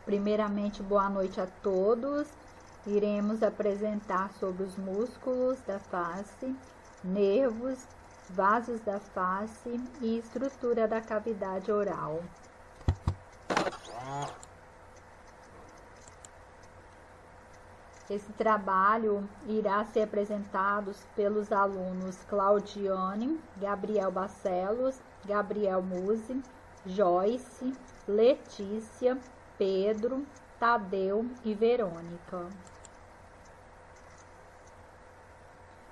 Primeiramente, boa noite a todos. Iremos apresentar sobre os músculos da face, nervos, vasos da face e estrutura da cavidade oral. Esse trabalho irá ser apresentado pelos alunos Claudiane, Gabriel Barcelos, Gabriel Musi, Joyce, Letícia, Pedro, Tadeu e Verônica.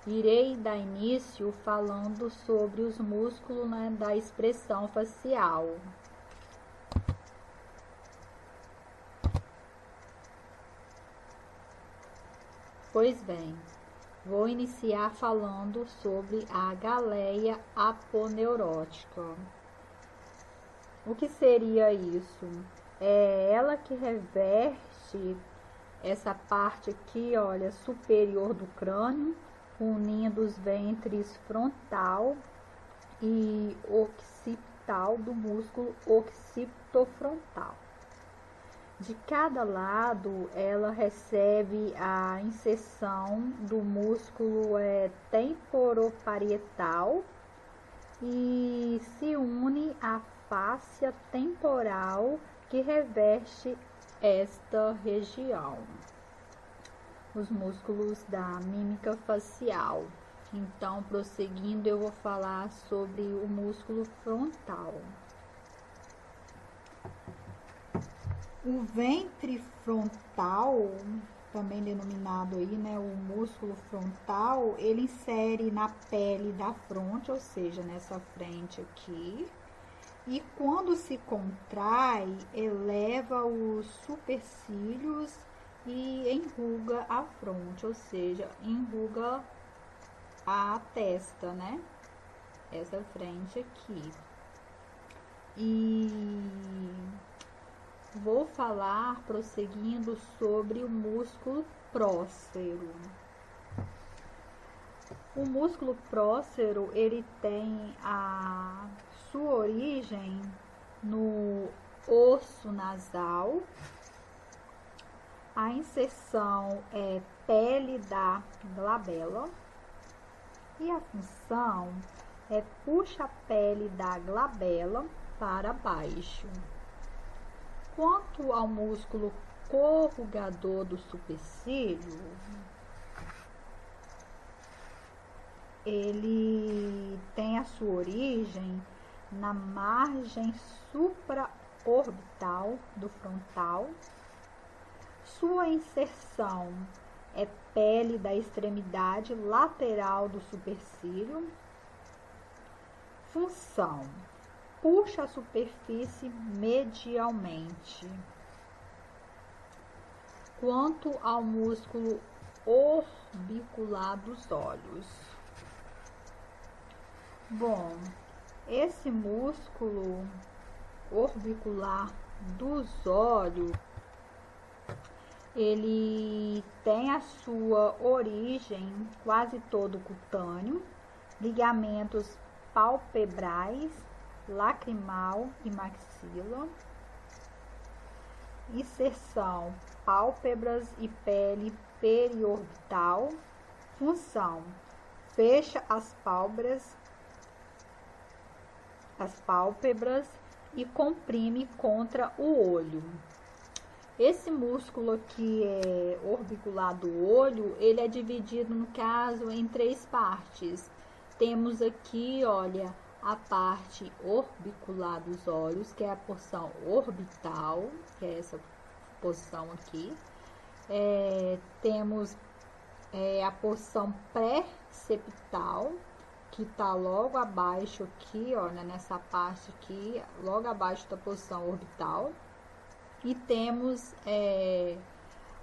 Irei dar início falando sobre os músculos, da expressão facial. Pois bem, vou iniciar falando sobre a galeia aponeurótica. O que seria isso? É ela que reveste essa parte aqui, olha, superior do crânio, unindo os ventres frontal e occipital do músculo occipitofrontal. De cada lado, ela recebe a inserção do músculo temporoparietal e se une à fáscia temporal que reveste esta região. Os músculos da mímica facial. Então, prosseguindo, eu vou falar sobre o músculo frontal. O ventre frontal, também denominado aí, o músculo frontal, ele insere na pele da fronte, ou seja, nessa frente aqui. E quando se contrai, eleva os supercílios e enruga a fronte, ou seja, enruga a testa, essa frente aqui. E vou falar, prosseguindo, sobre o músculo prócero. O músculo prócero, ele tem a sua origem no osso nasal. A inserção é pele da glabela e a função é puxa a pele da glabela para baixo. Quanto ao músculo corrugador do supercílio, ele tem a sua origem na margem supraorbital do frontal. Sua inserção é pele da extremidade lateral do supercílio. Função: puxa a superfície medialmente. Quanto ao músculo orbicular dos olhos. Bom, esse músculo orbicular dos olhos, ele tem a sua origem quase todo cutâneo, ligamentos palpebrais, lacrimal e maxila, inserção pálpebras e pele periorbital. Função: fecha as pálpebras e comprime contra o olho. Esse músculo aqui orbicular do olho, ele é dividido, no caso, em três partes. Temos aqui, olha, a parte orbicular dos olhos, que é a porção orbital, que é essa posição aqui. Temos a porção pré-septal, que está logo abaixo aqui, olha, nessa parte aqui, logo abaixo da posição orbital. E temos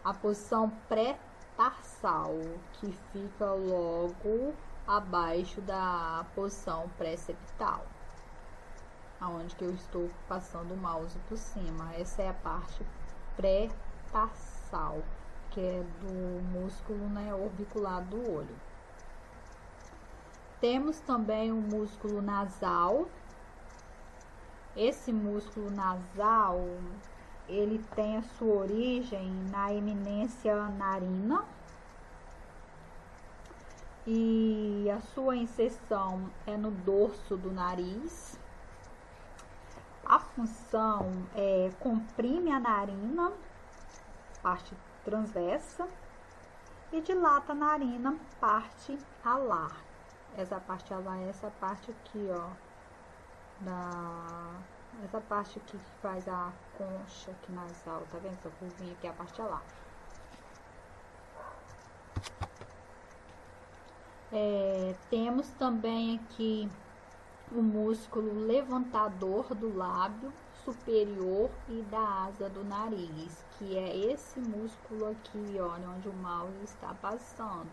a posição pré-tarsal, que fica logo abaixo da posição pré-septal, aonde que eu estou passando o mouse por cima. Essa é a parte pré-tarsal, que é do músculo orbicular do olho. Temos também o músculo nasal. Esse músculo nasal, ele tem a sua origem na eminência narina e a sua inserção é no dorso do nariz. A função é comprime a narina, parte transversa, e dilata a narina, parte alar. Essa parte alar é essa parte aqui, ó, essa parte aqui que faz a concha aqui nasal, tá vendo? Essa curvinha aqui é a parte alar. Temos também aqui o músculo levantador do lábio superior e da asa do nariz, que é esse músculo aqui, olha, onde o mouse está passando.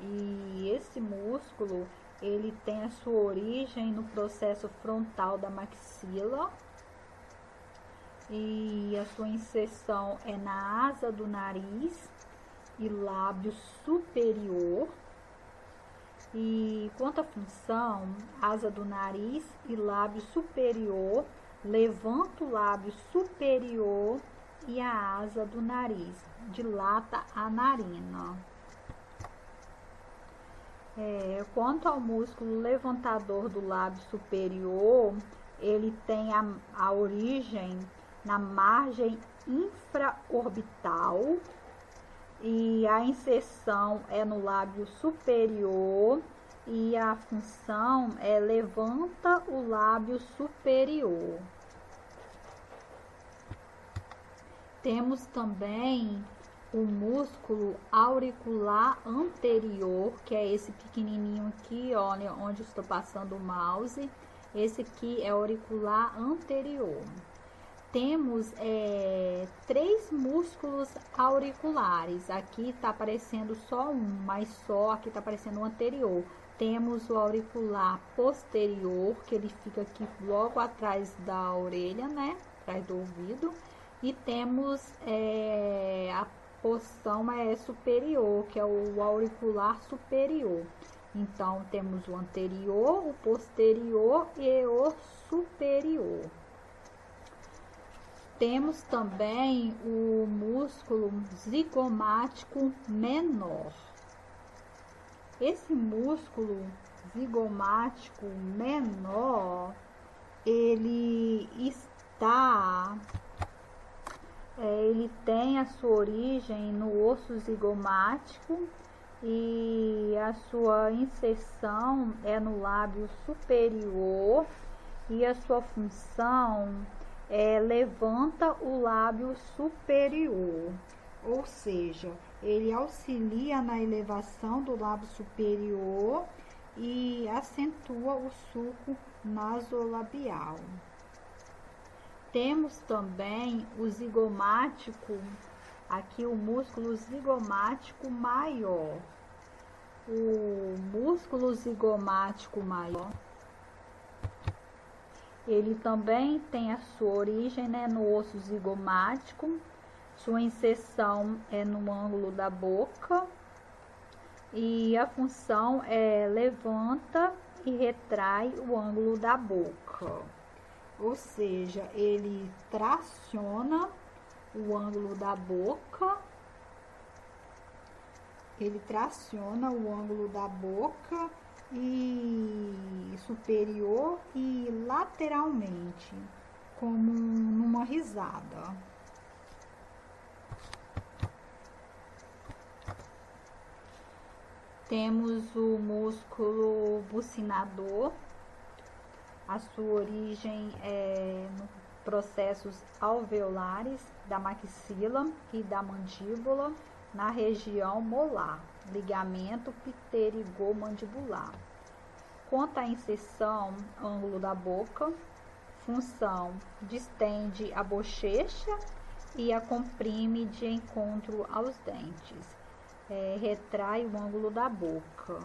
E esse músculo, ele tem a sua origem no processo frontal da maxila e a sua inserção é na asa do nariz e lábio superior. E quanto à função, asa do nariz e lábio superior, levanta o lábio superior e a asa do nariz, dilata a narina. Quanto ao músculo levantador do lábio superior, ele tem a origem na margem infraorbital e a inserção é no lábio superior e a função é levanta o lábio superior. Temos também o músculo auricular anterior, que é esse pequenininho aqui, olha, onde eu estou passando o mouse. Esse aqui é auricular anterior. Temos 3 músculos auriculares. Aqui está aparecendo só um, mas só aqui está aparecendo o anterior. Temos o auricular posterior, que ele fica aqui logo atrás da orelha, né? Atrás do ouvido. E temos a porção superior, que é o auricular superior. Então, temos o anterior, o posterior e o superior. Temos também o músculo zigomático menor. Esse músculo zigomático menor, ele tem a sua origem no osso zigomático e a sua inserção é no lábio superior e a sua função levanta o lábio superior, ou seja, ele auxilia na elevação do lábio superior e acentua o sulco nasolabial. Temos também o zigomático, aqui o músculo zigomático maior. O músculo zigomático maior, ele também tem a sua origem, né, no osso zigomático. Sua inserção é no ângulo da boca e a função é levanta e retrai o ângulo da boca. Ou seja, ele traciona o ângulo da boca, e superior e lateralmente, como numa risada. Temos o músculo bucinador. A sua origem é nos processos alveolares da maxila e da mandíbula, na região molar, ligamento pterigomandibular. Quanto à inserção, ângulo da boca, função, distende a bochecha e a comprime de encontro aos dentes. Retrai o ângulo da boca.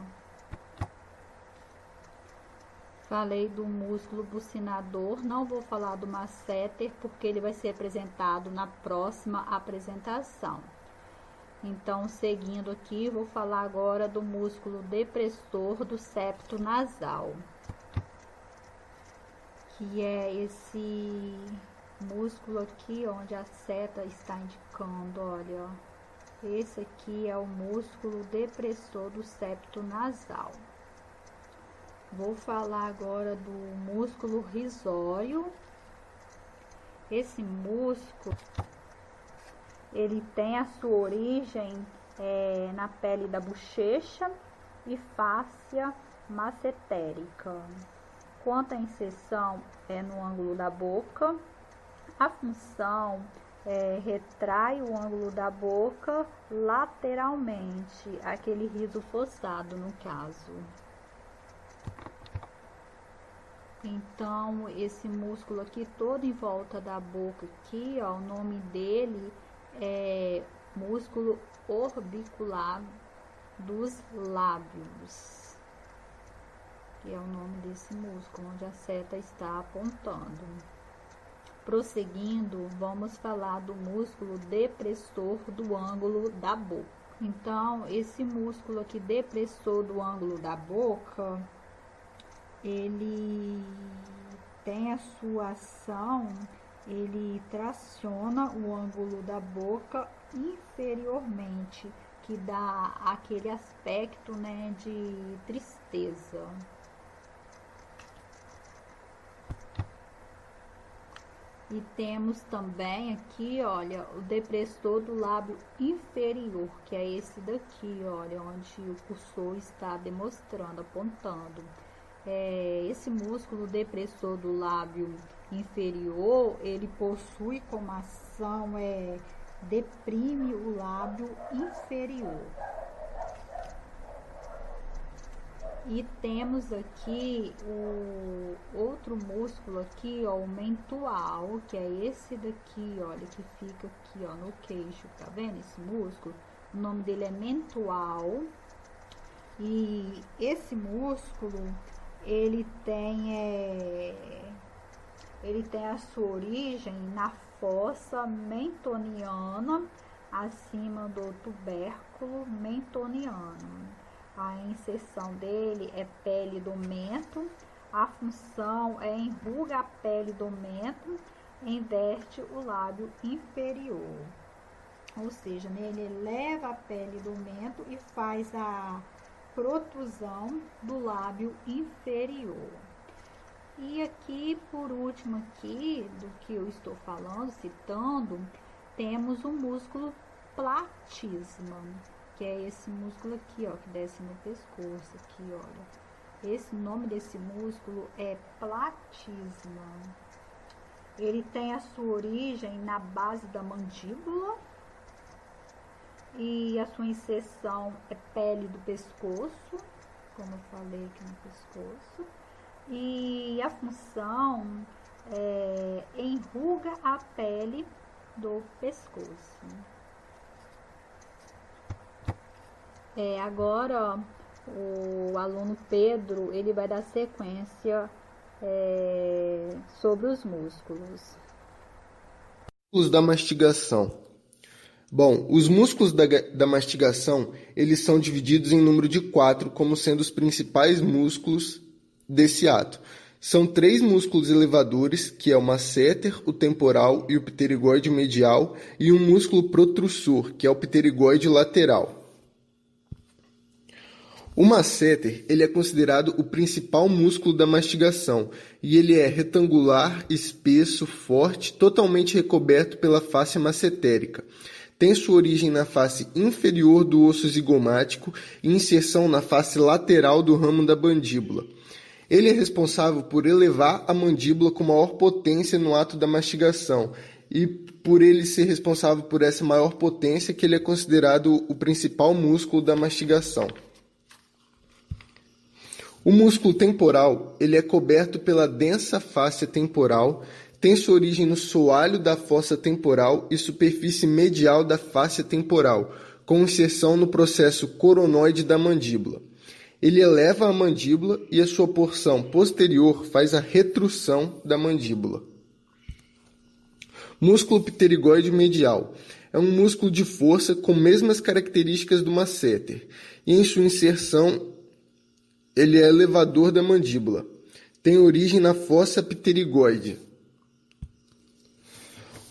Falei do músculo bucinador, não vou falar do masseter porque ele vai ser apresentado na próxima apresentação. Então, seguindo aqui, vou falar agora do músculo depressor do septo nasal, que é esse músculo aqui onde a seta está indicando, olha, ó. Esse aqui é o músculo depressor do septo nasal. Vou falar agora do músculo risório. Esse músculo, ele tem a sua origem na pele da bochecha e fáscia massetérica. Quanto à inserção, é no ângulo da boca. A função retrai o ângulo da boca lateralmente, aquele riso forçado no caso. Então, esse músculo aqui todo em volta da boca aqui, ó, o nome dele é músculo orbicular dos lábios, que é o nome desse músculo, onde a seta está apontando. Prosseguindo, vamos falar do músculo depressor do ângulo da boca. Então, esse músculo aqui depressor do ângulo da boca, ele tem a sua ação, ele traciona o ângulo da boca inferiormente, que dá aquele aspecto, né, de tristeza. E temos também aqui, olha, o depressor do lábio inferior, que é esse daqui, olha, onde o cursor está demonstrando, apontando. Esse músculo depressor do lábio inferior, ele possui como ação, deprime o lábio inferior. E temos aqui o outro músculo aqui, ó, o mentual, que é esse daqui, olha, que fica aqui, ó, no queixo, tá vendo esse músculo? O nome dele é mentual. E esse músculo, ele tem a sua origem na fossa mentoniana, acima do tubérculo mentoniano. A inserção dele é pele do mento, a função é enruga a pele do mento, inverte o lábio inferior. Ou seja, ele eleva a pele do mento e faz a protusão do lábio inferior. E aqui, por último aqui, do que eu estou falando, citando, temos o músculo platisma, que é esse músculo aqui, ó, que desce no pescoço, aqui, olha. Esse nome desse músculo é platisma. Ele tem a sua origem na base da mandíbula e a sua inserção é pele do pescoço, como eu falei aqui no pescoço. E a função enruga a pele do pescoço. Agora, o aluno Pedro, ele vai dar sequência sobre os músculos. Músculos da mastigação. Bom, os músculos da mastigação, eles são divididos em número de 4, como sendo os principais músculos desse ato. São 3 músculos elevadores, que é o masseter, o temporal e o pterigoide medial, e um músculo protrusor, que é o pterigoide lateral. O masseter, ele é considerado o principal músculo da mastigação, e ele é retangular, espesso, forte, totalmente recoberto pela face massetérica. Tem sua origem na face inferior do osso zigomático e inserção na face lateral do ramo da mandíbula. Ele é responsável por elevar a mandíbula com maior potência no ato da mastigação, e por ele ser responsável por essa maior potência que ele é considerado o principal músculo da mastigação. O músculo temporal, ele é coberto pela densa fáscia temporal, tem sua origem no soalho da fossa temporal e superfície medial da fáscia temporal, com inserção no processo coronoide da mandíbula. Ele eleva a mandíbula e a sua porção posterior faz a retrução da mandíbula. Músculo pterigoide medial. É um músculo de força com mesmas características do masseter, e em sua inserção ele é elevador da mandíbula. Tem origem na fossa pterigoide.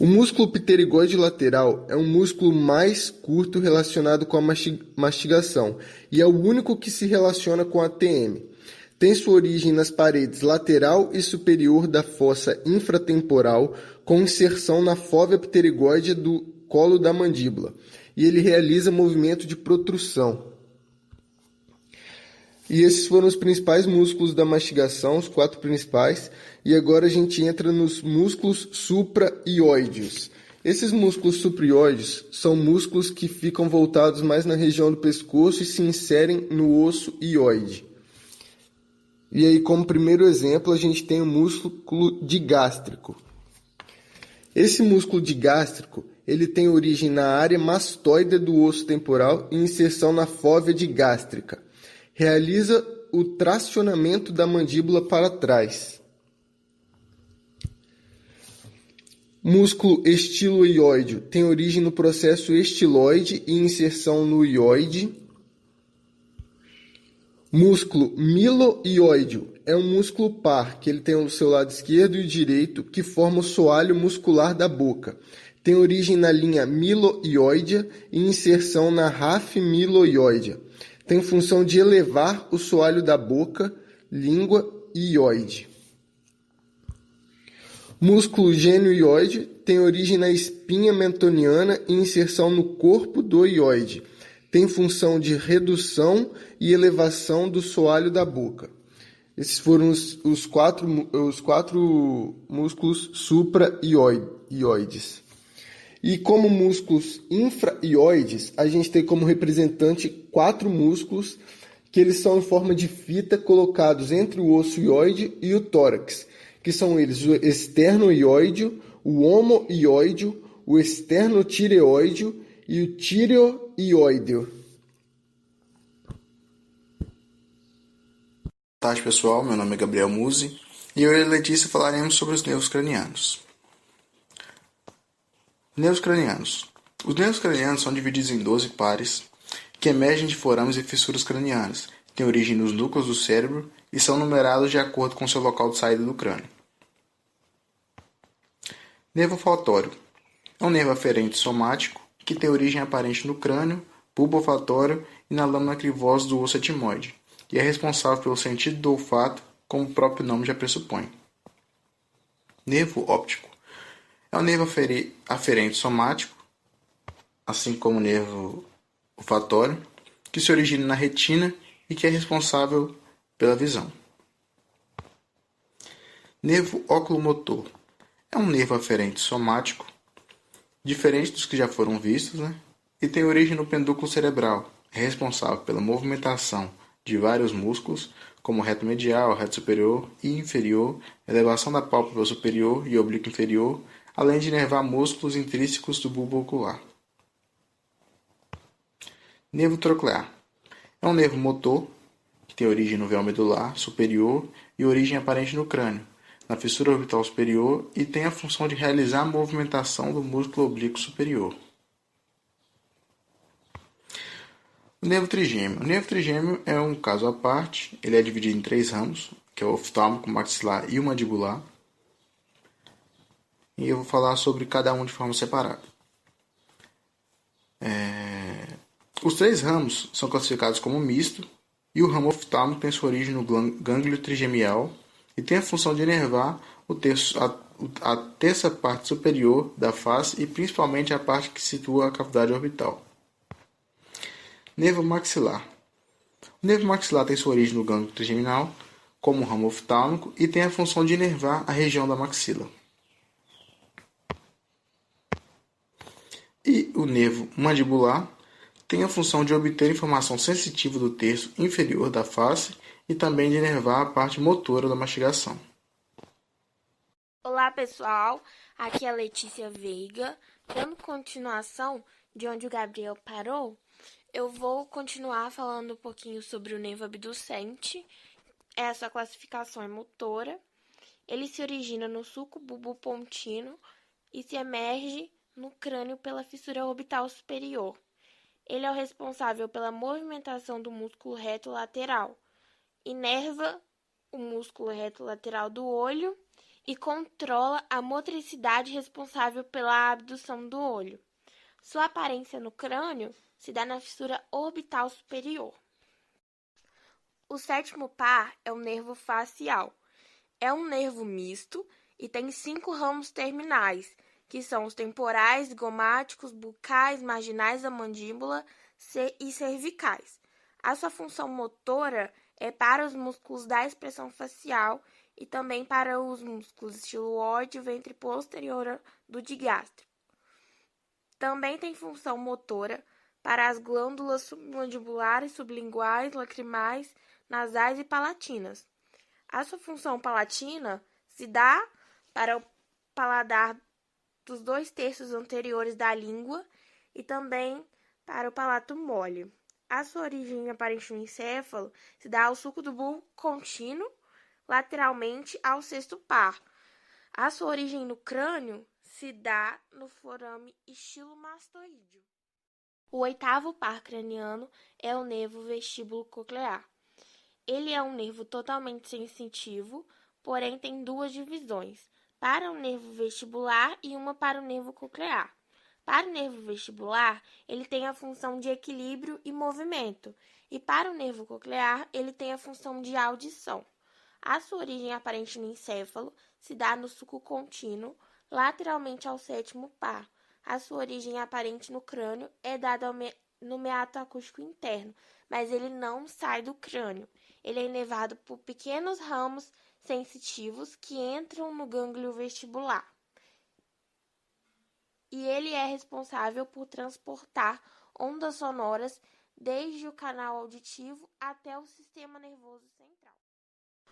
O músculo pterigóide lateral é um músculo mais curto relacionado com a mastigação e é o único que se relaciona com a TM. Tem sua origem nas paredes lateral e superior da fossa infratemporal, com inserção na fóvea pterigóide do colo da mandíbula, e ele realiza movimento de protrusão. E esses foram os principais músculos da mastigação, os 4 principais, e agora a gente entra nos músculos supraioideos. Esses músculos supraioideos são músculos que ficam voltados mais na região do pescoço e se inserem no osso ióide. E aí, como primeiro exemplo, a gente tem o músculo digástrico. Esse músculo digástrico, ele tem origem na área mastoide do osso temporal e inserção na fóvea digástrica. Realiza o tracionamento da mandíbula para trás. Músculo estiloióideo tem origem no processo estiloide e inserção no ióide. Músculo miloióideo é um músculo par, que ele tem o seu lado esquerdo e o direito, que forma o soalho muscular da boca. Tem origem na linha miloióidea e inserção na rafe miloióidea. Tem função de elevar o soalho da boca, língua e ióide. Músculo genioide tem origem na espinha mentoniana e inserção no corpo do ióide. Tem função de redução e elevação do soalho da boca. Esses foram os quatro músculos supraioides. E como músculos infraioides, a gente tem como representante 4 músculos que eles são em forma de fita colocados entre o osso ióide e o tórax, que são eles o esternoióideo, o homoióideo, o esternotireoideo e o tireoióideo. Boa tarde, pessoal. Meu nome é Gabriel Musi e eu e a Letícia falaremos sobre os nervos cranianos. Nervos cranianos. Os nervos cranianos são divididos em 12 pares que emergem de forames e fissuras cranianas, têm origem nos núcleos do cérebro e são numerados de acordo com seu local de saída do crânio. Nervo olfatório. É um nervo aferente somático que tem origem aparente no crânio, bulbo olfatório e na lâmina crivosa do osso etimoide, e é responsável pelo sentido do olfato, como o próprio nome já pressupõe. Nervo óptico. É um nervo aferente somático, assim como o nervo olfatório, que se origina na retina e que é responsável pela visão. Nervo oculomotor. É um nervo aferente somático, diferente dos que já foram vistos, e tem origem no pendúculo cerebral. É responsável pela movimentação de vários músculos, como o reto medial, reto superior e inferior, elevação da pálpebra superior e oblíquo inferior, além de inervar músculos intrínsecos do bulbo ocular. Nervo troclear. É um nervo motor que tem origem no véu medular superior e origem aparente no crânio, na fissura orbital superior, e tem a função de realizar a movimentação do músculo oblíquo superior. O nervo trigêmeo. O nervo trigêmeo é um caso à parte. Ele é dividido em 3 ramos, que é o oftálmico, o maxilar e o mandibular. E eu vou falar sobre cada um de forma separada. Os 3 ramos são classificados como misto, e o ramo oftálmico tem sua origem no gânglio trigemial e tem a função de inervar a terça parte superior da face e principalmente a parte que situa a cavidade orbital. Nervo maxilar. O nervo maxilar tem sua origem no gânglio trigeminal, como o ramo oftálmico, e tem a função de inervar a região da maxila. E o nervo mandibular tem a função de obter informação sensitiva do terço inferior da face e também de inervar a parte motora da mastigação. Olá, pessoal. Aqui é a Letícia Veiga. Dando continuação de onde o Gabriel parou, eu vou continuar falando um pouquinho sobre o nervo abducente. Essa classificação é motora. Ele se origina no sulco bulbopontino e se emerge no crânio pela fissura orbital superior. Ele é o responsável pela movimentação do músculo reto lateral. Inerva o músculo reto lateral do olho e controla a motricidade responsável pela abdução do olho. Sua aparência no crânio se dá na fissura orbital superior. O sétimo par é o nervo facial. É um nervo misto e tem 5 ramos terminais, que são os temporais, gomáticos, bucais, marginais da mandíbula e cervicais. A sua função motora é para os músculos da expressão facial e também para os músculos estiloide e ventre posterior do digástrico. Também tem função motora para as glândulas submandibulares, sublinguais, lacrimais, nasais e palatinas. A sua função palatina se dá para o paladar dos 2/3 anteriores da língua e também para o palato mole. A sua origem aparente no encéfalo se dá ao sulco do bulbo contínuo, lateralmente ao sexto par. A sua origem no crânio se dá no forame estilomastoideo. O oitavo par craniano é o nervo vestíbulo coclear. Ele é um nervo totalmente sensitivo, porém tem 2 divisões, para o nervo vestibular e uma para o nervo coclear. Para o nervo vestibular, ele tem a função de equilíbrio e movimento, e para o nervo coclear, ele tem a função de audição. A sua origem aparente no encéfalo se dá no sulco contínuo, lateralmente ao sétimo par. A sua origem aparente no crânio é dada no meato acústico interno, mas ele não sai do crânio. Ele é inervado por pequenos ramos sensitivos que entram no gânglio vestibular. E ele é responsável por transportar ondas sonoras desde o canal auditivo até o sistema nervoso central.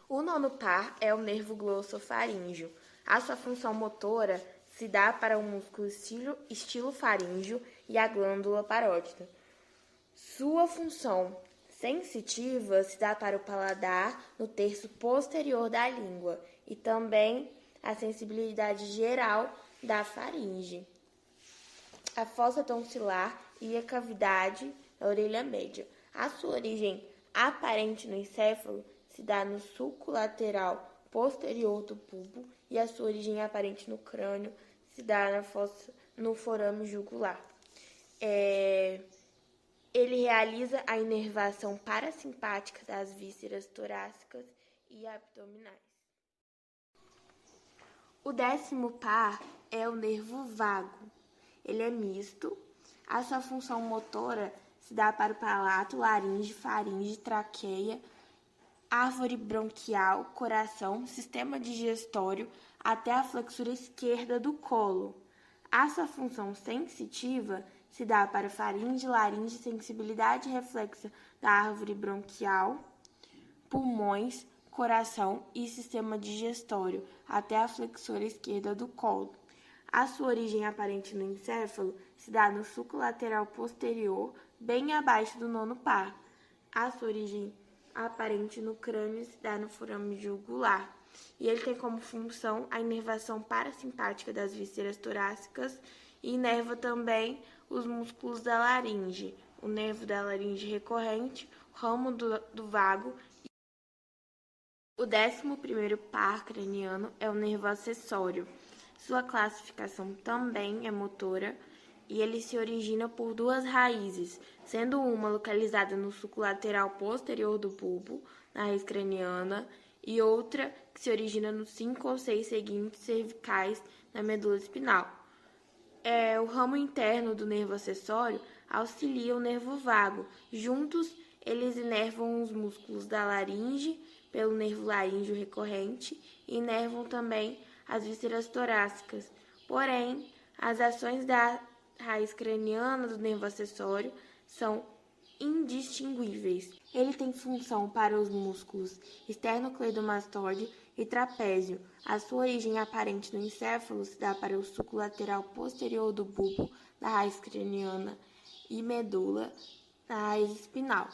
O nono par é o nervo glossofaríngeo. A sua função motora se dá para o músculo estilofaríngeo e a glândula parótida. Sua função sensitiva se dá para o paladar no terço posterior da língua e também a sensibilidade geral da faringe, a fossa tonsilar e a cavidade da orelha média. A sua origem aparente no encéfalo se dá no sulco lateral posterior do bulbo e a sua origem aparente no crânio se dá no forame jugular. Ele realiza a inervação parasimpática das vísceras torácicas e abdominais. O 10º par é o nervo vago. Ele é misto. A sua função motora se dá para o palato, laringe, faringe, traqueia, árvore bronquial, coração, sistema digestório, até a flexura esquerda do colo. A sua função sensitiva se dá para faringe, laringe, sensibilidade reflexa da árvore bronquial, pulmões, coração e sistema digestório, até a flexora esquerda do colo. A sua origem aparente no encéfalo se dá no sulco lateral posterior, bem abaixo do nono par. A sua origem aparente no crânio se dá no forame jugular. E ele tem como função a inervação parasimpática das vísceras torácicas e inerva também os músculos da laringe, o nervo da laringe recorrente, o ramo do vago. O 11º par craniano é o nervo acessório. Sua classificação também é motora e ele se origina por 2 raízes, sendo uma localizada no sulco lateral posterior do bulbo, na raiz craniana, e outra que se origina nos 5 ou 6 seguintes cervicais na medula espinal. O ramo interno do nervo acessório auxilia o nervo vago. Juntos, eles inervam os músculos da laringe pelo nervo laríngeo recorrente e inervam também as vísceras torácicas. Porém, as ações da raiz craniana do nervo acessório são indistinguíveis. Ele tem função para os músculos esternocleidomastoide e trapézio. A sua origem aparente no encéfalo se dá para o sulco lateral posterior do bulbo da raiz craniana e medula da raiz espinal.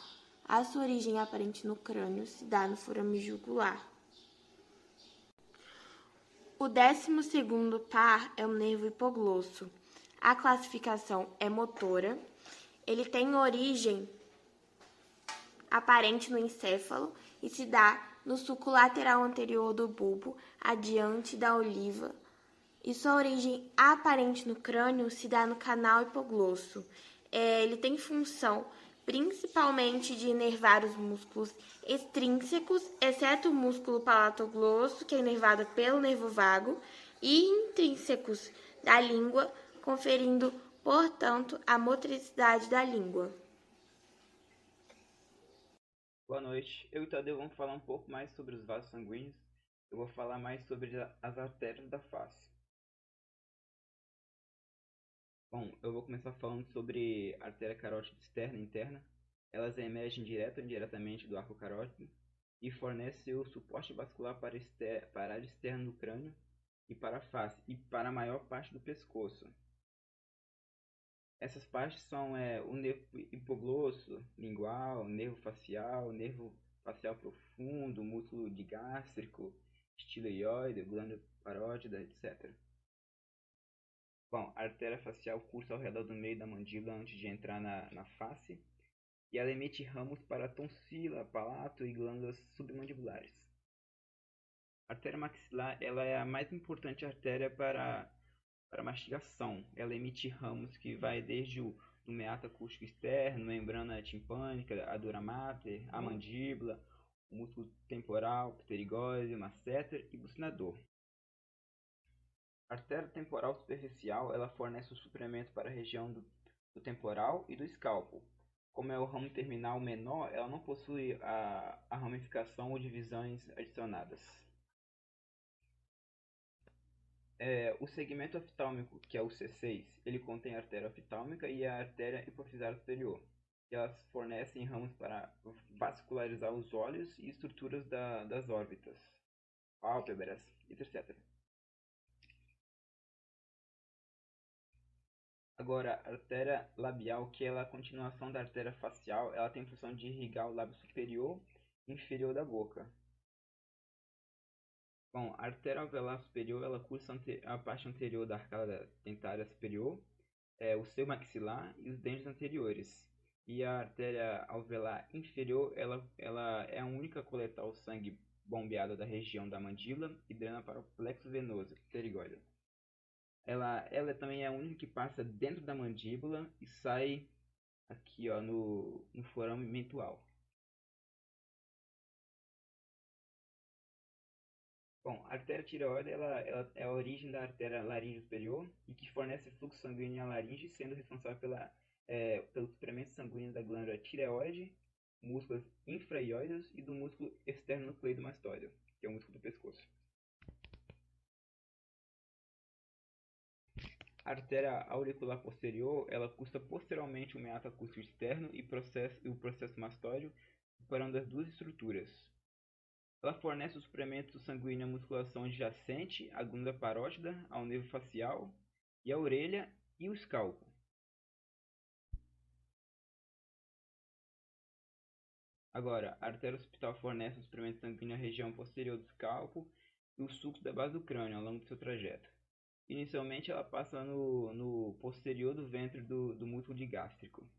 A sua origem aparente no crânio se dá no forame jugular. O 12º par é o nervo hipoglosso. A classificação é motora. Ele tem origem aparente no encéfalo e se dá no sulco lateral anterior do bulbo, adiante da oliva, e sua origem aparente no crânio se dá no canal hipoglosso. Ele tem função principalmente de inervar os músculos extrínsecos, exceto o músculo palatoglosso, que é inervado pelo nervo vago, e intrínsecos da língua, conferindo, portanto, a motricidade da língua. Boa noite, eu e o Tadeu vamos falar um pouco mais sobre os vasos sanguíneos. Eu vou falar mais sobre as artérias da face. Bom, eu vou começar falando sobre a artéria carótida externa e interna. Elas emergem direta ou indiretamente do arco carótido e fornecem o suporte vascular para a área externa do crânio e para a face e para a maior parte do pescoço. Essas partes são o nervo hipoglosso, lingual, nervo facial profundo, músculo digástrico, estiloide, glândula parótida, etc. Bom, a artéria facial cursa ao redor do meio da mandíbula antes de entrar na face, e ela emite ramos para a tonsila, palato e glândulas submandibulares. A artéria maxilar ela é a mais importante artéria para mastigação. Ela emite ramos que vai desde o meato acústico externo, membrana timpânica, a dura mater, a mandíbula, o músculo temporal, pterigóide, masseter e bucinador. A artéria temporal superficial ela fornece o suplemento para a região do temporal e do escalpo. Como é o ramo terminal menor, ela não possui a ramificação ou divisões adicionadas. O segmento oftálmico, que é o C6, ele contém a artéria oftálmica e a artéria hipofisária superior. E elas fornecem ramos para vascularizar os olhos e estruturas das órbitas, pálpebras, etc. Agora, a artéria labial, que ela é a continuação da artéria facial, ela tem a função de irrigar o lábio superior e inferior da boca. Bom, a artéria alveolar superior, ela cursa a parte anterior da arcada dentária superior, o seio maxilar e os dentes anteriores. E a artéria alveolar inferior, ela é a única a coletar o sangue bombeado da região da mandíbula e drena para o plexo venoso, pterigóide. Ela também é a única que passa dentro da mandíbula e sai aqui no forame mentual. Bom, a artéria tireoide ela é a origem da artéria laríngea superior e que fornece fluxo sanguíneo à laringe, sendo responsável pelo suprimento sanguíneo da glândula tireoide, músculos infra-ióideos e do músculo externo-nucleido-mastóide, que é o músculo do pescoço. A artéria auricular posterior, ela cursa posteriormente o meato acústico externo e o processo mastóide, separando as duas estruturas. Ela fornece o suplemento sanguíneo à musculação adjacente, à glândula parótida, ao nervo facial, e à orelha e o escalpo. Agora, a artéria occipital fornece o suplemento sanguíneo à região posterior do escalpo e o sulco da base do crânio ao longo do seu trajeto. Inicialmente, ela passa no posterior do ventre do músculo digástrico.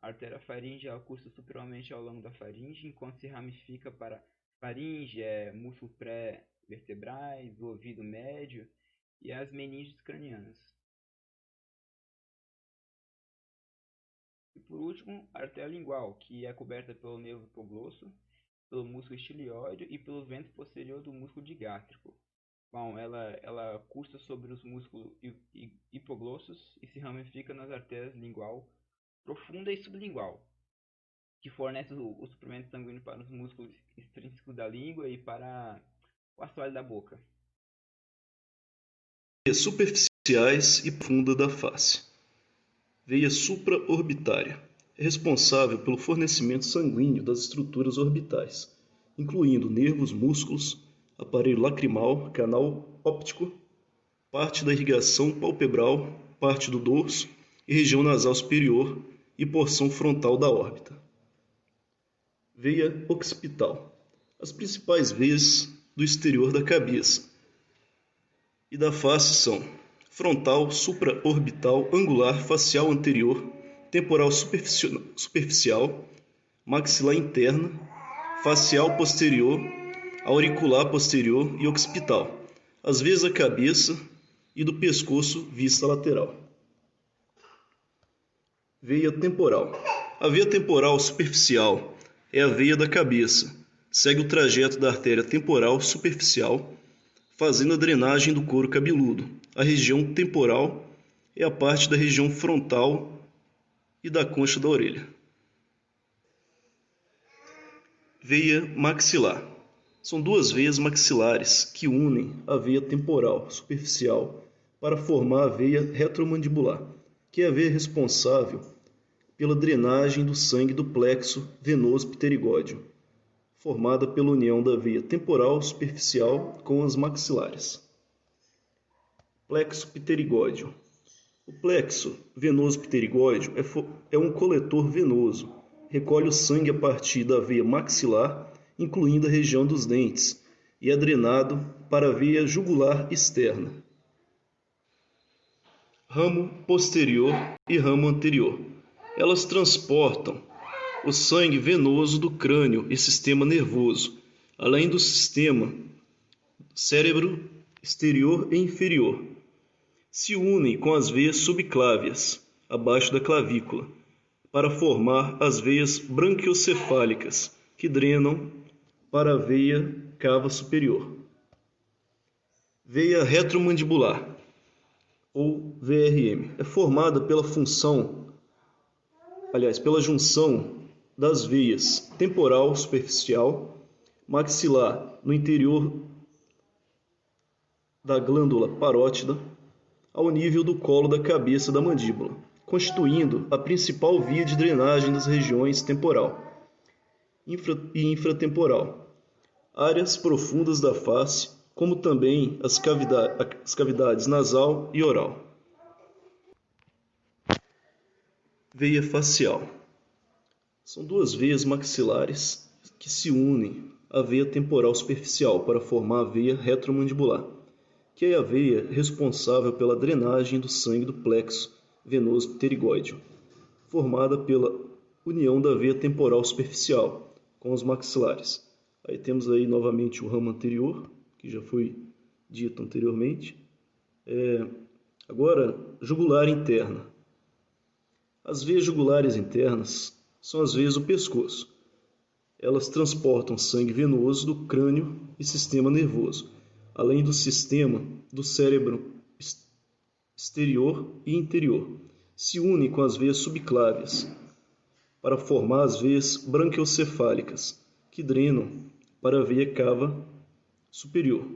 A artéria faríngea ela cursa superiormente ao longo da faringe, enquanto se ramifica para faringe, músculos pré-vertebrais, o ouvido médio e as meninges cranianas. E por último, a artéria lingual, que é coberta pelo nervo hipoglosso, pelo músculo estiloide e pelo ventro posterior do músculo digástrico. Bom, ela cursa sobre os músculos hipoglossos e se ramifica nas artérias lingual profunda e sublingual, que fornece o suprimento sanguíneo para os músculos extrínsecos da língua e para o assoalho da boca. Veias superficiais e profunda da face. Veia supraorbitária. É responsável pelo fornecimento sanguíneo das estruturas orbitais, incluindo nervos, músculos, aparelho lacrimal, canal óptico, parte da irrigação palpebral, parte do dorso e região nasal superior e porção frontal da órbita. Veia occipital. As principais veias do exterior da cabeça e da face são frontal, supraorbital, angular, facial anterior, temporal superficial, maxilar interna, facial posterior, auricular posterior e occipital, as veias da cabeça e do pescoço vista lateral. Veia temporal. A veia temporal superficial é a veia da cabeça. Segue o trajeto da artéria temporal superficial, fazendo a drenagem do couro cabeludo. A região temporal é a parte da região frontal e da concha da orelha. Veia maxilar. São duas veias maxilares que unem a veia temporal superficial para formar a veia retromandibular, que é a veia responsável pela drenagem do sangue do plexo venoso pterigódeo, formada pela união da veia temporal superficial com as maxilares. Plexo pterigódeo. O plexo venoso pterigódeo é um coletor venoso. Recolhe o sangue a partir da veia maxilar, incluindo a região dos dentes, e é drenado para a veia jugular externa. Ramo posterior e ramo anterior. Elas transportam o sangue venoso do crânio e sistema nervoso, além do sistema cérebro exterior e inferior. Se unem com as veias subclávias, abaixo da clavícula, para formar as veias branquiocefálicas, que drenam para a veia cava superior. Veia retromandibular, ou VRM, é formada pela junção das veias temporal superficial, maxilar no interior da glândula parótida, ao nível do colo da cabeça da mandíbula, constituindo a principal via de drenagem das regiões temporal e infratemporal, áreas profundas da face, como também as cavidades nasal e oral. Veia facial. São duas veias maxilares que se unem à veia temporal superficial para formar a veia retromandibular, que é a veia responsável pela drenagem do sangue do plexo venoso pterigódeo, formada pela união da veia temporal superficial com os maxilares. Aí temos aí novamente o ramo anterior, que já foi dito anteriormente. Agora, jugular interna. As veias jugulares internas são as veias do pescoço. Elas transportam sangue venoso do crânio e sistema nervoso, além do sistema do cérebro exterior e interior. Se unem com as veias subclávias para formar as veias branquiocefálicas, que drenam para a veia cava superior.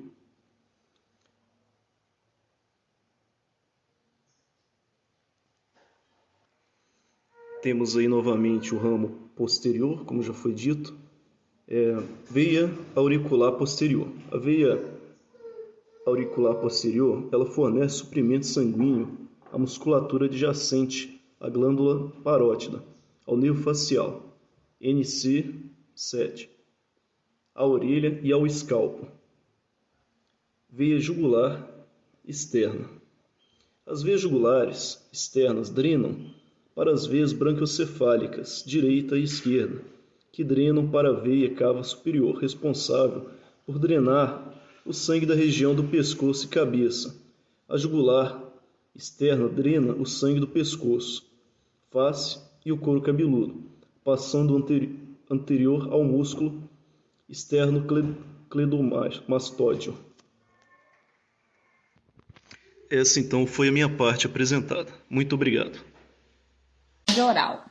Temos aí novamente o ramo posterior, como já foi dito, veia auricular posterior. A veia auricular posterior, ela fornece suprimento sanguíneo à musculatura adjacente à glândula parótida, ao nervo facial, NC7, à orelha e ao escalpo. Veia jugular externa. As veias jugulares externas drenam para as veias branquiocefálicas, direita e esquerda, que drenam para a veia cava superior, responsável por drenar o sangue da região do pescoço e cabeça. A jugular externa drena o sangue do pescoço, face e o couro cabeludo, passando anterior ao músculo esternocleidomastóideo. Essa então foi a minha parte apresentada. Muito obrigado. Oral.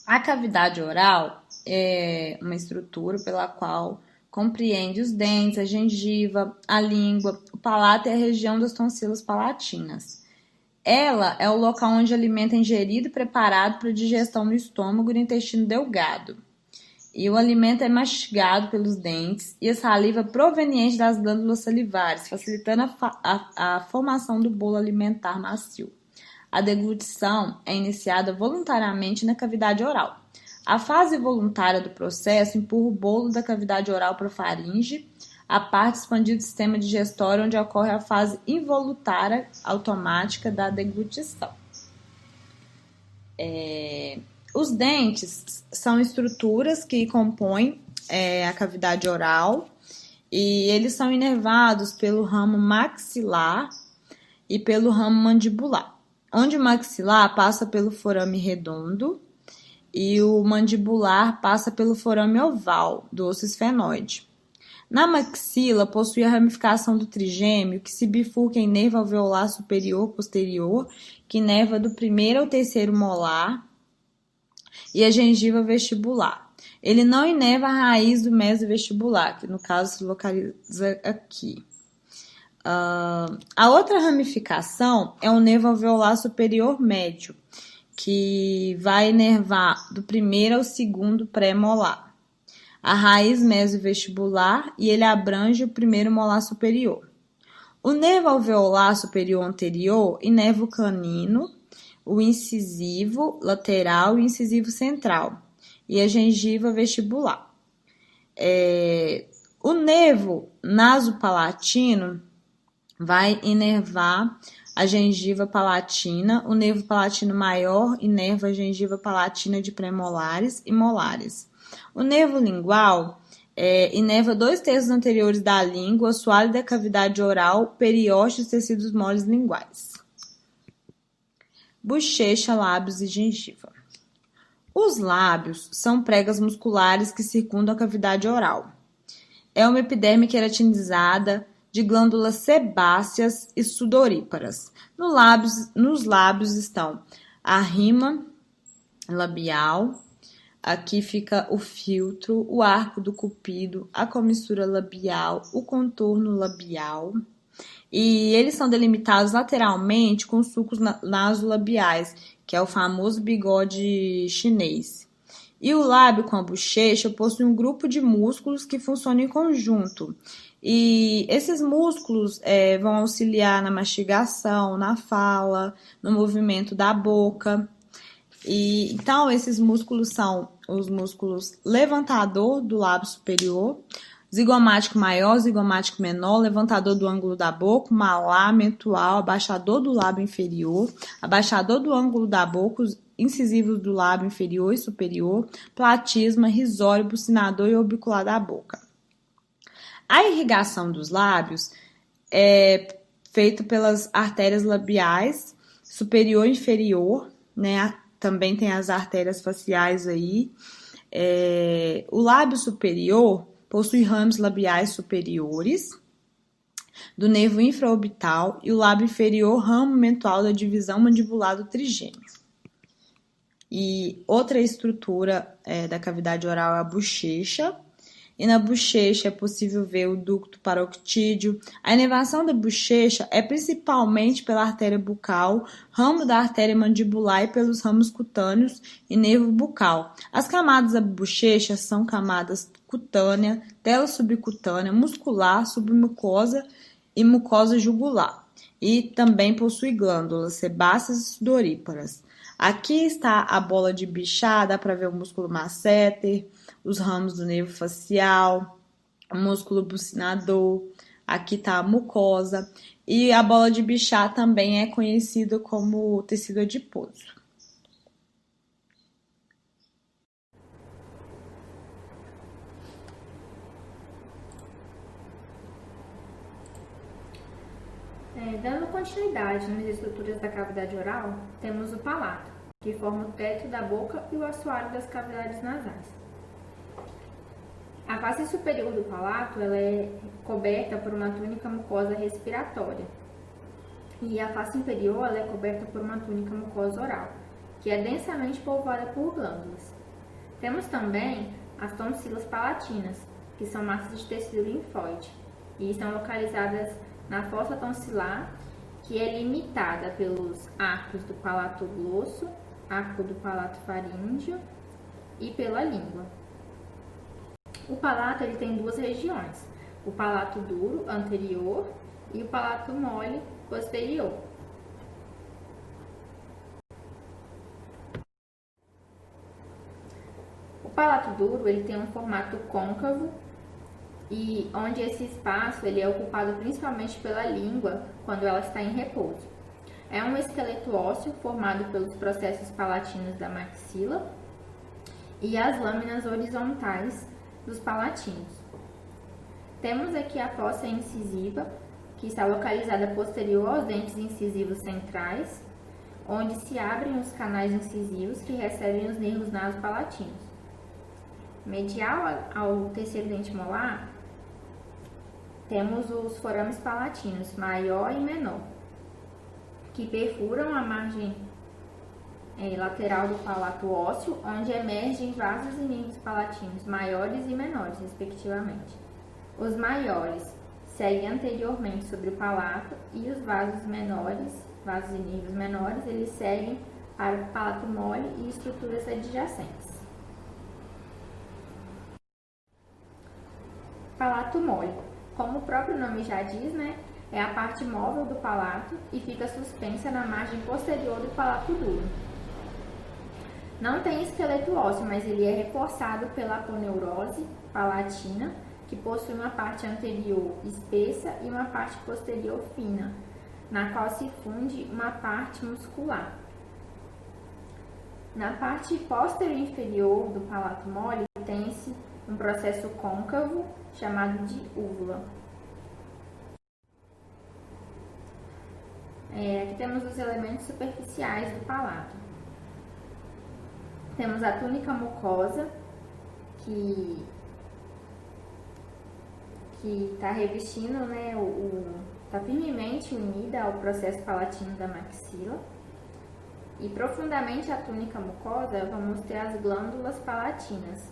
A cavidade oral é uma estrutura pela qual compreende os dentes, a gengiva, a língua, o palato e a região das tonsilas palatinas. Ela é o local onde o alimento é ingerido e preparado para digestão no estômago e no intestino delgado. E o alimento é mastigado pelos dentes e a saliva proveniente das glândulas salivares, facilitando a formação do bolo alimentar macio. A deglutição é iniciada voluntariamente na cavidade oral. A fase voluntária do processo empurra o bolo da cavidade oral para a faringe, a parte expandida do sistema digestório, onde ocorre a fase involuntária automática da deglutição. Os dentes são estruturas que compõem a cavidade oral e eles são inervados pelo ramo maxilar e pelo ramo mandibular, onde o maxilar passa pelo forame redondo e o mandibular passa pelo forame oval do osso esfenoide. Na maxila possui a ramificação do trigêmeo, que se bifurca em nervo alveolar superior posterior, que inerva do primeiro ao terceiro molar, e a gengiva vestibular. Ele não inerva a raiz do mesovestibular, que no caso se localiza aqui. A outra ramificação é o nervo alveolar superior médio, que vai inervar do primeiro ao segundo pré-molar. A raiz mesovestibular e ele abrange o primeiro molar superior. O nervo alveolar superior anterior inerva o canino, o incisivo lateral e o incisivo central, e a gengiva vestibular. O nervo nasopalatino vai inervar a gengiva palatina, o nervo palatino maior inerva a gengiva palatina de premolares e molares. O nervo lingual inerva 2/3 anteriores da língua, assoalho da cavidade oral, periósteo e tecidos moles linguais. Bochecha, lábios e gengiva. Os lábios são pregas musculares que circundam a cavidade oral. É uma epiderme queratinizada de glândulas sebáceas e sudoríparas. Nos lábios estão a rima labial, aqui fica o filtro, o arco do cupido, a comissura labial, o contorno labial. E eles são delimitados lateralmente com sulcos nasolabiais, que é o famoso bigode chinês. E o lábio com a bochecha possui um grupo de músculos que funcionam em conjunto. E esses músculos vão auxiliar na mastigação, na fala, no movimento da boca. Então, esses músculos são os músculos levantador do lábio superior, zigomático maior, zigomático menor, levantador do ângulo da boca, malar, mentual, abaixador do lábio inferior, abaixador do ângulo da boca, os incisivos do lábio inferior e superior, platisma, risório, bucinador e orbicular da boca. A irrigação dos lábios é feita pelas artérias labiais superior e inferior, né? Também tem as artérias faciais aí. O lábio superior possui ramos labiais superiores do nervo infraorbital e o lábio inferior, ramo mentual da divisão mandibular do trigêmeo. E outra estrutura da cavidade oral é a bochecha. E na bochecha é possível ver o ducto paroctídeo. A inervação da bochecha é principalmente pela artéria bucal, ramo da artéria mandibular e pelos ramos cutâneos e nervo bucal. As camadas da bochecha são camadas cutânea, tela subcutânea, muscular, submucosa e mucosa jugular. E também possui glândulas sebáceas e sudoríparas. Aqui está a bola de Bichat, dá para ver o músculo masseter, os ramos do nervo facial, o músculo bucinador, aqui está a mucosa, e a bola de Bichat também é conhecida como tecido adiposo. Dando continuidade nas estruturas da cavidade oral, temos o palato, que forma o teto da boca e o assoalho das cavidades nasais. A face superior do palato ela é coberta por uma túnica mucosa respiratória e a face inferior ela é coberta por uma túnica mucosa oral, que é densamente povoada por glândulas. Temos também as tonsilas palatinas, que são massas de tecido linfóide e estão localizadas na fossa tonsilar, que é limitada pelos arcos do palato glosso, arco do palato faríngeo e pela língua. O palato ele tem duas regiões, o palato duro anterior e o palato mole posterior. O palato duro ele tem um formato côncavo e onde esse espaço ele é ocupado principalmente pela língua quando ela está em repouso. É um esqueleto ósseo formado pelos processos palatinos da maxila e as lâminas horizontais dos palatinos. Temos aqui a fossa incisiva, que está localizada posterior aos dentes incisivos centrais, onde se abrem os canais incisivos que recebem os nervos nasopalatinos. Medial ao terceiro dente molar, temos os forames palatinos, maior e menor, que perfuram a margem lateral do palato ósseo, onde emergem vasos e nervos palatinos maiores e menores, respectivamente. Os maiores seguem anteriormente sobre o palato e os vasos e nervos menores, eles seguem para o palato mole e estruturas adjacentes. Palato mole. Como o próprio nome já diz, né, é a parte móvel do palato e fica suspensa na margem posterior do palato duro. Não tem esqueleto ósseo, mas ele é reforçado pela aponeurose palatina, que possui uma parte anterior espessa e uma parte posterior fina, na qual se funde uma parte muscular. Na parte posterior inferior do palato mole tem-se um processo côncavo chamado de úvula. Aqui temos os elementos superficiais do palato. Temos a túnica mucosa, que está revestindo, né, está firmemente unida ao processo palatino da maxila. E profundamente a túnica mucosa vamos ter as glândulas palatinas,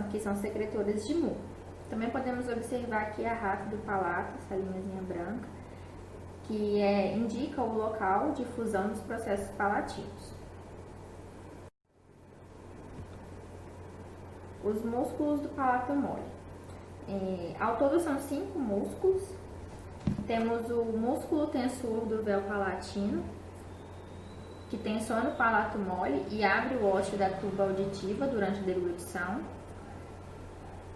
que são secretoras de muco. Também podemos observar aqui a ráfide do palato, essa linhazinha branca, que indica o local de fusão dos processos palatinos. Os músculos do palato mole. Ao todo são 5 músculos. Temos o músculo tensor do véu palatino, que tensiona o palato mole e abre o ósseo da tuba auditiva durante a deglutição.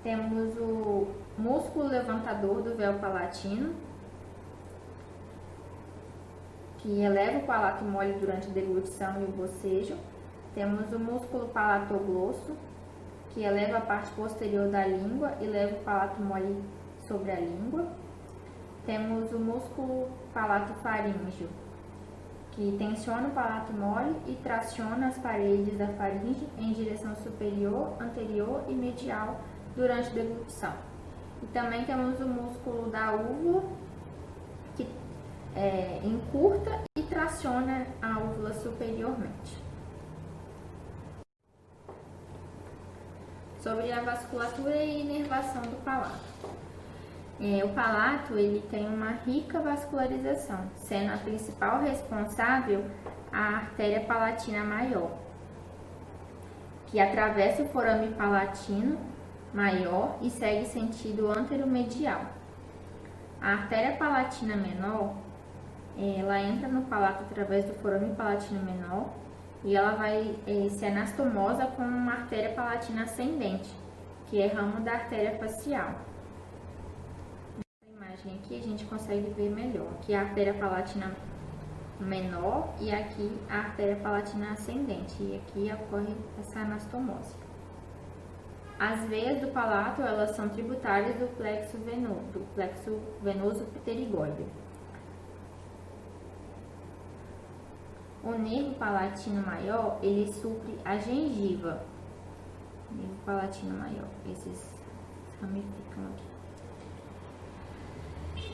Temos o músculo levantador do véu palatino, que eleva o palato mole durante a deglutição e o bocejo. Temos o músculo palatoglosso, que eleva a parte posterior da língua e leva o palato mole sobre a língua. Temos o músculo palatofaríngeo, que tensiona o palato mole e traciona as paredes da faringe em direção superior, anterior e medial durante a deglutição. E também temos o músculo da úvula, que encurta e traciona a úvula superiormente. Sobre a vasculatura e inervação do palato. O palato ele tem uma rica vascularização, sendo a principal responsável a artéria palatina maior, que atravessa o forame palatino maior e segue sentido anteromedial. A artéria palatina menor, ela entra no palato através do forame palatino menor e ela vai ser anastomosa com uma artéria palatina ascendente, que é ramo da artéria facial. Nessa imagem aqui a gente consegue ver melhor. Aqui a artéria palatina menor e aqui a artéria palatina ascendente, e aqui ocorre essa anastomose. As veias do palato, elas são tributárias do plexo venoso pterigóide. O nervo palatino maior, ele supre a gengiva. Nervo palatino maior, esses ramificam aqui.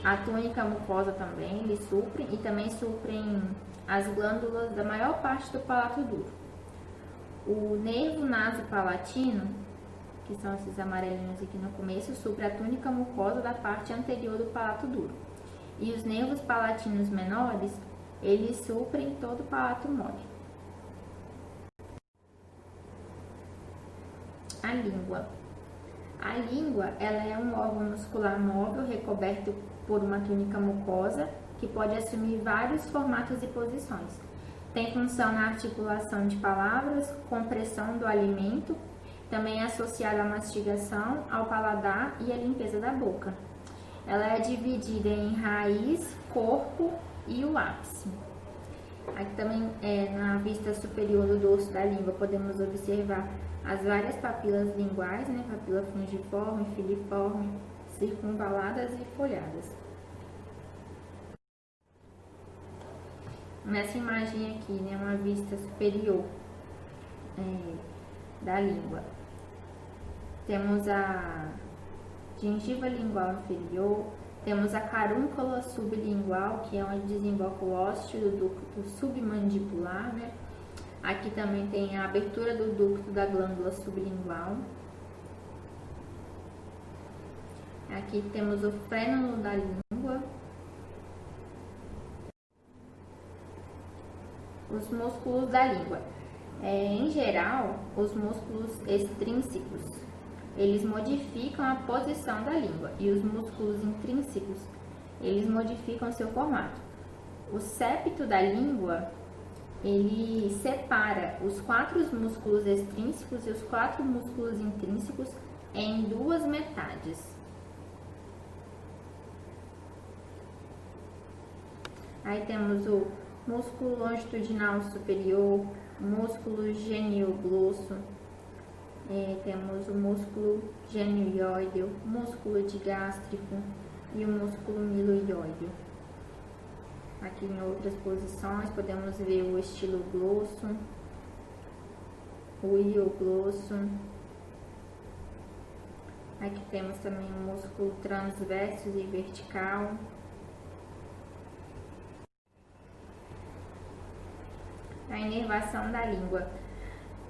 A túnica mucosa também, eles suprem e também suprem as glândulas da maior parte do palato duro. O nervo nasopalatino, que são esses amarelinhos aqui no começo, supre a túnica mucosa da parte anterior do palato duro. E os nervos palatinos menores, eles suprem todo o palato mole. A língua. A língua, ela é um órgão muscular móvel recoberto por uma túnica mucosa que pode assumir vários formatos e posições. Tem função na articulação de palavras, compressão do alimento, também é associada à mastigação, ao paladar e à limpeza da boca. Ela é dividida em raiz, corpo e o ápice. Aqui também, na vista superior do dorso da língua, podemos observar as várias papilas linguais, né? Papila fungiforme, filiforme, circunvaladas e folhadas. Nessa imagem aqui, né, uma vista superior da língua. Temos a gengiva lingual inferior, temos a carúncula sublingual, que é onde desemboca o ósseo do ducto submandibular, né? Aqui também tem a abertura do ducto da glândula sublingual. Aqui temos o frénulo da língua. Os músculos da língua. Em geral, os músculos extrínsecos, eles modificam a posição da língua, e os músculos intrínsecos, eles modificam seu formato. O septo da língua, ele separa os 4 músculos extrínsecos e os 4 músculos intrínsecos em 2 metades. Aí temos o músculo longitudinal superior, músculo genioglosso, temos o músculo genioide, músculo digástrico e o músculo miloide. Aqui em outras posições podemos ver o estiloglosso, o ioglosso. Aqui temos também o músculo transverso e vertical. A inervação da língua.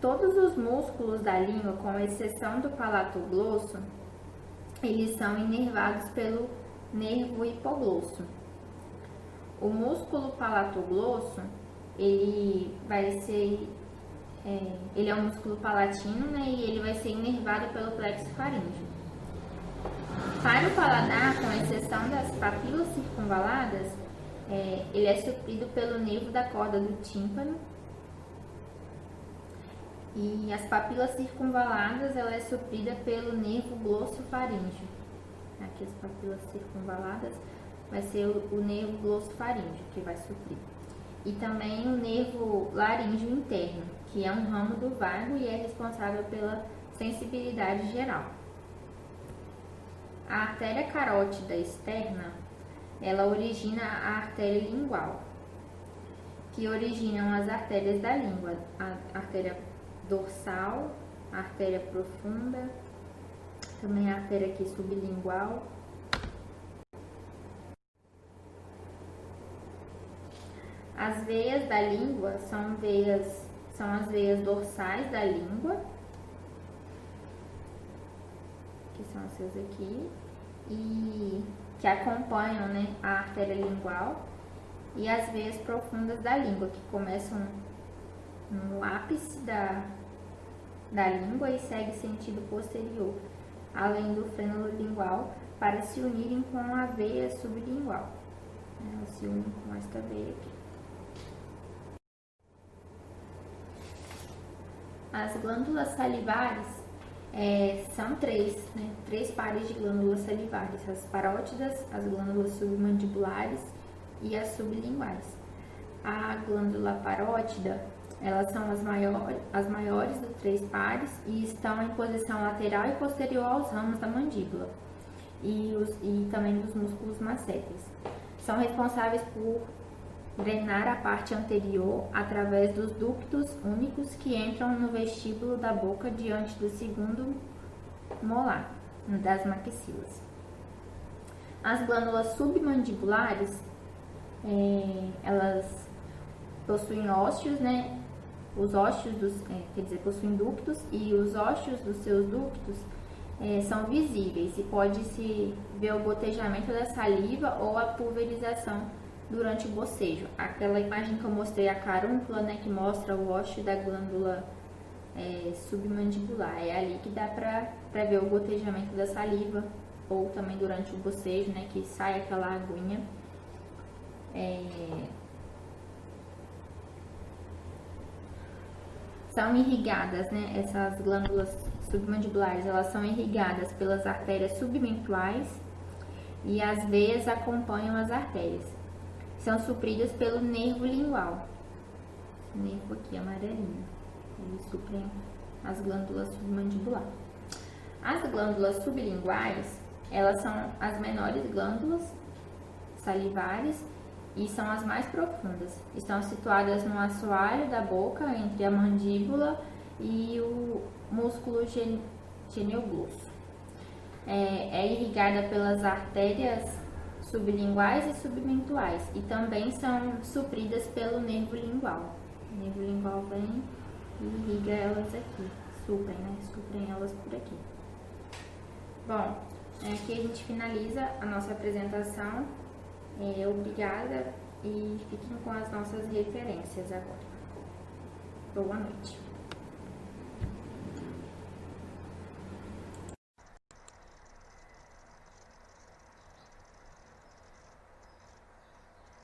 Todos os músculos da língua, com exceção do palatoglosso, eles são inervados pelo nervo hipoglosso. O músculo palatoglosso, ele é um músculo palatino, né, e ele vai ser inervado pelo plexo faríngeo. Para o paladar, com exceção das papilas circunvaladas, ele é suprido pelo nervo da corda do tímpano. E as papilas circunvaladas, ela é suprida pelo nervo glossofaríngeo. Aqui as papilas circunvaladas vai ser o nervo glossofaríngeo que vai suprir. E também o nervo laríngeo interno, que é um ramo do vago e é responsável pela sensibilidade geral. A artéria carótida externa, ela origina a artéria lingual, que originam as artérias da língua, a artéria dorsal, a artéria profunda, também a artéria aqui sublingual. As veias da língua são as veias dorsais da língua, que são essas aqui, e que acompanham, né, a artéria lingual, e as veias profundas da língua, que começam no ápice da língua e segue sentido posterior, além do frênulo lingual, para se unirem com a veia sublingual. Elas se unem com esta veia aqui. As glândulas salivares são 3, né? 3 pares de glândulas salivares: as parótidas, as glândulas submandibulares e as sublinguais. A glândula parótida, elas são as maiores dos 3 pares e estão em posição lateral e posterior aos ramos da mandíbula e também dos músculos masséteis. São responsáveis por drenar a parte anterior através dos ductos únicos que entram no vestíbulo da boca diante do segundo molar, das maxilas. As glândulas submandibulares, elas possuem ósseos, né? Os ósseos possuem ductos, e os ósseos dos seus ductos são visíveis e pode-se ver o gotejamento da saliva ou a pulverização durante o bocejo. Aquela imagem que eu mostrei, a carúncula, né, que mostra o ósseo da glândula submandibular, é ali que dá para ver o gotejamento da saliva, ou também durante o bocejo, né, que sai aquela aguinha. São irrigadas, né, essas glândulas submandibulares, elas são irrigadas pelas artérias submentuais e as veias acompanham as artérias. São supridas pelo nervo lingual. nervo aqui amarelinho. Eles suprem as glândulas submandibulares. As glândulas sublinguais, elas são as menores glândulas salivares e são as mais profundas. Estão situadas no assoalho da boca, entre a mandíbula e o músculo genioglosso. É irrigada pelas artérias sublinguais e submentuais e também são supridas pelo nervo lingual. O nervo lingual vem e irriga elas aqui, suprem elas por aqui. Bom, aqui a gente finaliza a nossa apresentação. Obrigada e fiquem com as nossas referências agora. Boa noite.